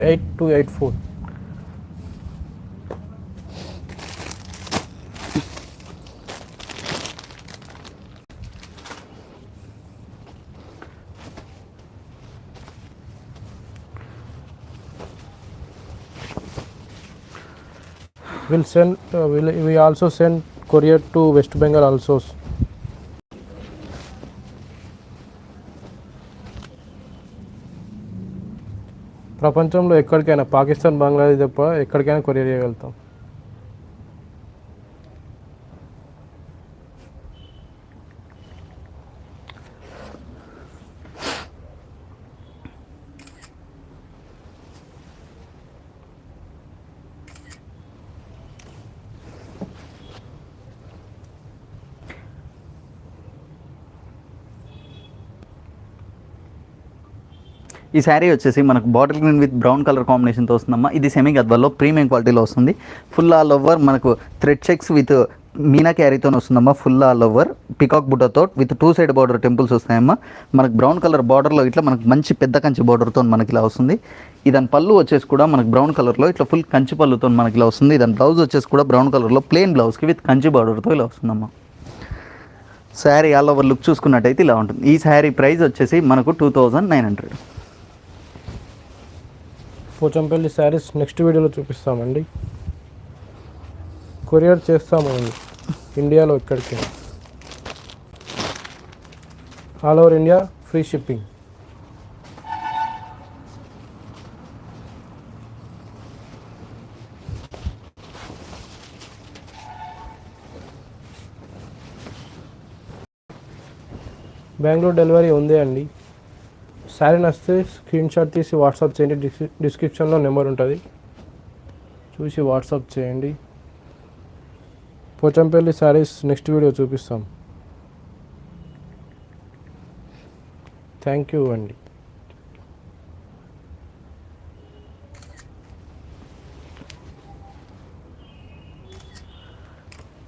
8284. We also send courier to West Bengal also. ప్రపంచంలో ఎక్కడికైనా పాకిస్తాన్, బంగ్లాదేశ్ తప్ప ఎక్కడికైనా కొరియర్ చేయగలుగుతాం. ఈ శారీ వచ్చేసి మనకు bottle green with brown colour కాంబినేషన్తో వస్తుందమ్మా. ఇది సెమీ గద్వాల్లో ప్రీమియం క్వాలిటీలో వస్తుంది. ఫుల్ ఆల్ ఓవర్ మనకు థ్రెడ్ చెక్స్ విత్ మీనా క్యారీతో వస్తుందమ్మా. ఫుల్ ఆల్ ఓవర్ పికాక్ బుట్టతో విత్ 2 సైడ్ బార్డర్ టెంపుల్స్ వస్తాయమ్మా. మనకు బ్రౌన్ కలర్ బార్డర్లో ఇట్లా మనకు మంచి పెద్ద కంచి బార్డర్తో మనకి ఇలా వస్తుంది. ఇదాని పళ్ళు వచ్చేసి కూడా మనకు బ్రౌన్ కలర్లో ఇట్లా ఫుల్ కంచి పళ్ళుతో మనకి ఇలా వస్తుంది. ఇదాని బ్లౌజ్ వచ్చేసి కూడా బ్రౌన్ కలర్లో ప్లెయిన్ బ్లౌజ్కి విత్ కంచి బార్డర్తో ఇలా వస్తుందమ్మా. శారీ ఆల్ ఓవర్ లుక్ చూసుకున్నట్టయితే ఇలా ఉంటుంది. ఈ శారీ ప్రైస్ వచ్చేసి మనకు 2900. పోచంపల్లి శారీస్ నెక్స్ట్ వీడియోలో చూపిస్తామండి. కొరియర్ చేస్తామండి ఇండియాలో ఎక్కడికి, all over India free shipping. Bengaluru delivery ఉంది అండి. శారీ నచ్చితే స్క్రీన్ షాట్ తీసి వాట్సాప్ చేయండి. డిస్క్రిప్షన్లో నెంబర్ ఉంటుంది, చూసి వాట్సాప్ చేయండి. పోచంపల్లి శారీస్ నెక్స్ట్ వీడియో చూపిస్తాం. థ్యాంక్ యూ అండి.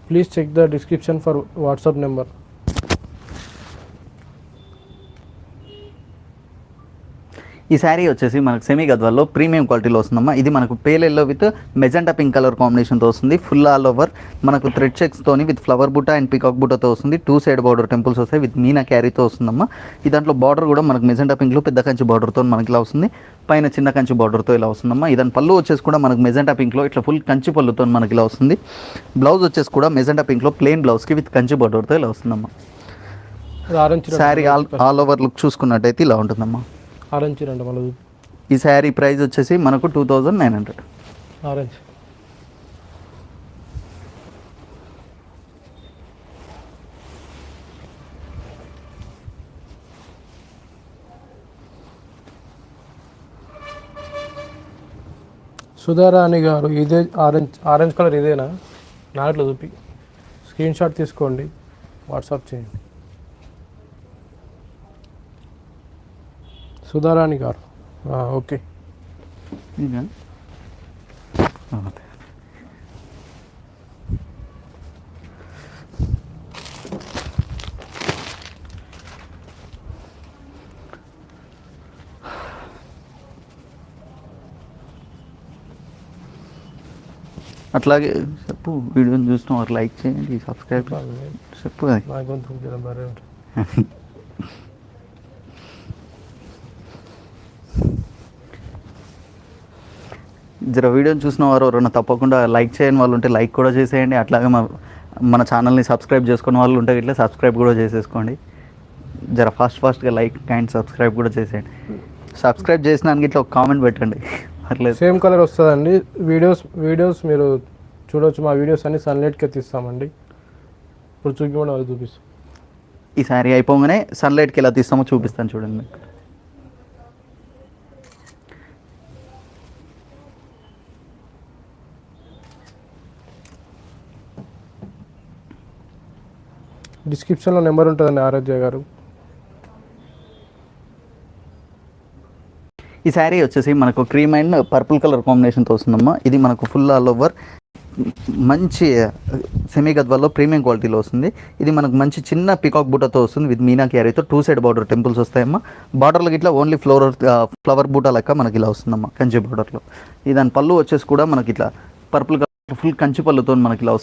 Please check the description for WhatsApp number. ఈ శారీ వచ్చేసి మనకు సెమీ గద్వాల్లో ప్రీమియం క్వాలిటీలో వస్తుందమ్మా. ఇది మనకు పేలెల్లో విత్ మెజెంటా పింక్ కలర్ కాంబినేషన్తో వస్తుంది. ఫుల్ ఆల్ ఓవర్ మనకు థ్రెడ్ చెక్స్తోని విత్ ఫ్లవర్ బుట్ట అండ్ పికాక్ బుట్టతో వస్తుంది. 2 సైడ్ బార్డర్ టెంపుల్స్ వస్తాయి విత్ మీనా క్యారీతో వస్తుందమ్మా. ఈ దాంట్లో బార్డర్ కూడా మనకు మెజెంటా పింక్లో పెద్ద కంచి బార్డర్తో మనకి ఇలా వస్తుంది. పైన చిన్న కంచి బార్డర్తో ఇలా వస్తుందమ్మా. ఇదాని పళ్ళు వచ్చేసి కూడా మనకు మెజెంటా పింక్లో ఇట్లా ఫుల్ కంచి పళ్ళుతో మనకి ఇలా వస్తుంది. బ్లౌజ్ వచ్చేసి కూడా మెజెంటా పింక్లో ప్లెయిన్ బ్లౌజ్కి విత్ కంచి బార్డర్తో ఇలా వస్తుందమ్మా. శారీ ఆల్ ఓవర్ లుక్ చూసుకున్నట్టయితే ఇలా ఉంటుందమ్మా. ఈ శారీ ప్రైస్ వచ్చేసి మనకు 2900. ఆరెంజ్ సుధారాణి గారు, ఇదే ఆరెంజ్ కలర్ ఇదేనా? నాట్లో చూపి స్క్రీన్ షాట్ తీసుకోండి, వాట్సాప్ చేయండి. సుధారాణి గారు, ఓకే. అట్లాగే చెప్పు, వీడియోని చూసిన వారు లైక్ చేయండి, సబ్స్క్రైబ్ చెప్పు. జర వీడియోని చూసిన వారు ఎవరైనా తప్పకుండా లైక్ చేయని వాళ్ళు ఉంటే లైక్ కూడా చేసేయండి. అట్లాగే మన ఛానల్ని సబ్స్క్రైబ్ చేసుకున్న వాళ్ళు ఉంటే ఇట్లా సబ్స్క్రైబ్ కూడా చేసేసుకోండి. జర ఫాస్ట్గా లైక్ అండ్ సబ్స్క్రైబ్ కూడా చేసేయండి. సబ్స్క్రైబ్ చేసినానికి ఇట్లా ఒక కామెంట్ పెట్టండి. అట్లేదు సేమ్ కలర్ వస్తుందండి. వీడియోస్ మీరు చూడవచ్చు. మా వీడియోస్ అన్ని సన్లైట్కి తీస్తామండి. ఇప్పుడు చూపించడం అది చూపిస్తాం. ఈ శారీ అయిపోగానే సన్లైట్కి ఎలా తీస్తామో చూపిస్తాను చూడండి. డిస్క్రిప్షన్లో నెంబర్ ఉంటుందండి, ఆరాధ్య గారు. ఈ శారీ వచ్చేసి మనకు క్రీమ్ అండ్ పర్పుల్ కలర్ కాంబినేషన్తో వస్తుందమ్మా. ఇది మనకు ఫుల్ ఆల్ ఓవర్ మంచి సెమీ గద్వాల్లో ప్రీమియం క్వాలిటీలో వస్తుంది. ఇది మనకు మంచి చిన్న పికాక్ బూటాతో వస్తుంది విత్ మీనా క్యారీతో 2 సైడ్ బార్డర్ టెంపుల్స్ వస్తాయమ్మా. బార్డర్లో ఇట్లా ఓన్లీ ఫ్లవర్ బూటా లెక్క మనకి ఇలా వస్తుందమ్మా కంచి బార్డర్లో. ఇది దాని పళ్ళు వచ్చేసి కూడా మనకి ఇట్లా పర్పుల్ కలర్ ఫుల్ కంచి పళ్ళుతో మనకి ఇలా వస్తుంది.